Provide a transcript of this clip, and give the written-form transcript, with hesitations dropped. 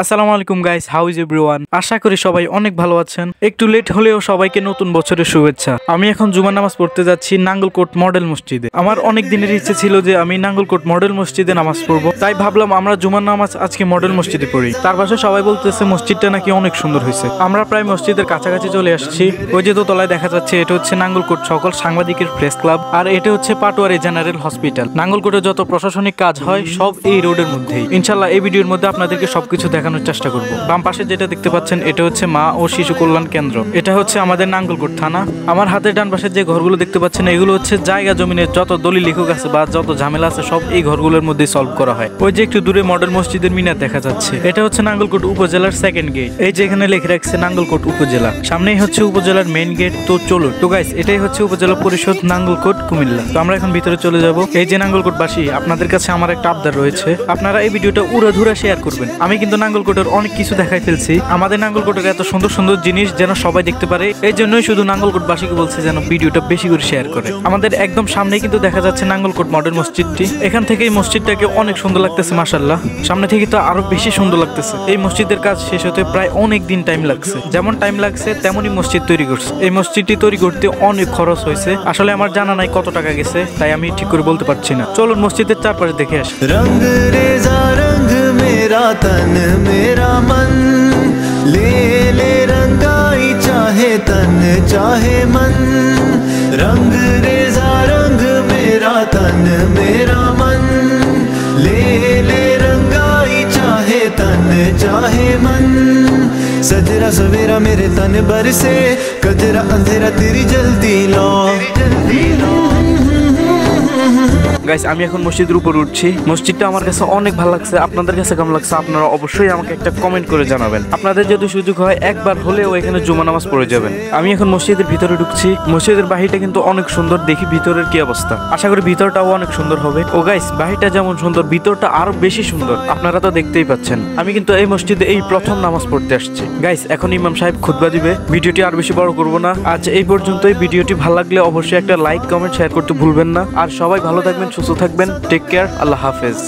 আসসালামু আলাইকুম guys, how is everyone. আশা করি সবাই অনেক ভালো আছেন। একটু লেট হলেও সবাইকে নতুন বছরের শুভেচ্ছা। আমি এখন জুমার নামাজ পড়তে যাচ্ছি নাঙ্গলকোট মডেল মসজিদে। আমার অনেক দিনের ইচ্ছে ছিল যে আমি নাঙ্গলকোট মডেল মসজিদে নামাজ পড়বো, তাই ভাবলাম আমরা জুমার নামাজ আজকে মডেল মসজিদে পড়ি। তার পাশে সবাই বলতেছে মসজিদটা নাকি অনেক সুন্দর হয়েছে। আমরা প্রায় মসজিদের কাছাকাছি চলে আসছি। ওই যে দোতলায় দেখা যাচ্ছে এটা হচ্ছে নাঙ্গলকোট সকল সাংবাদিকের প্রেস ক্লাব, আর এটা হচ্ছে পাটোয়ারি জেনারেল হসপিটাল। নাঙ্গলকোটে যত প্রশাসনিক কাজ হয় সব এই রোডের মধ্যেই। ইনশাল্লাহ এই ভিডিওর মধ্যে আপনাদেরকে সবকিছু দেখানোর চেষ্টা করব। বাম পাশে যেটা দেখতে পাচ্ছেন এটা হচ্ছে মা ও শিশু কল্যাণ কেন্দ্র। এটা হচ্ছে আমাদের নাঙ্গলকোট থানা। আমার হাতের ডান পাশে যে ঘরগুলো দেখতে পাচ্ছেন এগুলো হচ্ছে জায়গা জমিনের যত দলিল লেখক আছে বা যত ঝামেলা আছে সব এই ঘরগুলোর মধ্যে সলভ করা হয়। ওই যে একটু দূরে মডেল মসজিদের মিনার দেখা যাচ্ছে, এটা হচ্ছে নাঙ্গলকোট উপজেলার সেকেন্ড গেট। এই যে এখানে লিখে রাখছে নাঙ্গলকোট উপজেলা, সামনেই হচ্ছে উপজেলার মেইন গেট। তো চলুন তো গাইস, এটাই হচ্ছে উপজেলা পরিষদ নাঙ্গলকোট কুমিল্লা। তো আমরা এখন ভিতরে চলে যাব। এই যে নাঙ্গলকোটবাসী, আপনাদের কাছে আমার একটা আবদার রয়েছে, আপনারা এই ভিডিওটা উড়াধুরা শেয়ার করবেন। আমি কিন্তু নাঙ্গলকোটের অনেক কিছু দেখাই ফেলছি, আমাদের নাঙ্গলকোটের এত সুন্দর সুন্দর জিনিস যেন সবাই দেখতে পারে। এই জন্যই শুধু নাঙ্গলকোটবাসীকে বলছে যেন ভিডিওটা বেশি করে শেয়ার করে। আমাদের একদম সামনেই কিন্তু দেখা যাচ্ছে নাঙ্গলকোট মডেল মসজিদটি। এখান থেকে এই মসজিদটাকে অনেক সুন্দর লাগতেছে মাশাআল্লাহ। সামনে থেকে তো আরো বেশি সুন্দর লাগতেছে। এই মসজিদের কাজ শেষ হতে প্রায় অনেক দিন টাইম লাগছে। যেমন টাইম লাগছে তেমনই মসজিদ তৈরি করছে। এই মসজিদটি তৈরি করতে অনেক খরচ হয়েছে। আসলে আমার জানা নাই কত টাকা গেছে, তাই আমি ঠিক করে বলতে পারছি না। চলুন মসজিদের চারপাশে দেখে আসি। रंग रेजा रंग मेरा तन मेरा मन ले ले रंगाई चाहे तन चाहे मन रंग रेजा रंग मेरा तन मेरा मन ले ले रंगाई चाहे तन चाहे मन सजरा सवेरा मेरे तन बरसे कजरा अंधेरा तेरी जल्दी लो গাইস, আমি এখন মসজিদের উপর উঠছি। মসজিদটা আমার কাছে অনেক ভালো লাগছে। আপনাদের কাছে কেমন লাগছে আপনারা অবশ্যই আমাকে একটা কমেন্ট করে জানাবেন। আপনাদের যদি সুযোগ হয় একবার হলেও এখানে জুমা নামাজ পড়ে যাবেন। আমি এখন মসজিদের ভিতরে ঢুকছি। মসজিদের বাহিরটা কিন্তু অনেক সুন্দর, দেখি ভিতরের কি অবস্থা। আশা করি ভিতরটাও অনেক সুন্দর হবে। ও গাইস, বাহিরটা যেমন সুন্দর ভিতরটা আরো বেশি সুন্দর, আপনারা তো দেখতেই পাচ্ছেন। আমি কিন্তু এই মসজিদে এই প্রথম নামাজ পড়তে আসছি। গাইস, এখন ইমাম সাহেব খুতবা দিবে। ভিডিওটি আর বেশি বড় করব না, আজ এই পর্যন্তই। ভিডিওটি ভালো লাগলে অবশ্যই একটা লাইক কমেন্ট শেয়ার করতে ভুলবেন না। আর সবাই ভালো থাকবেন, সুস্থ থাকবেন। টেক কেয়ার, আল্লাহ হাফেজ।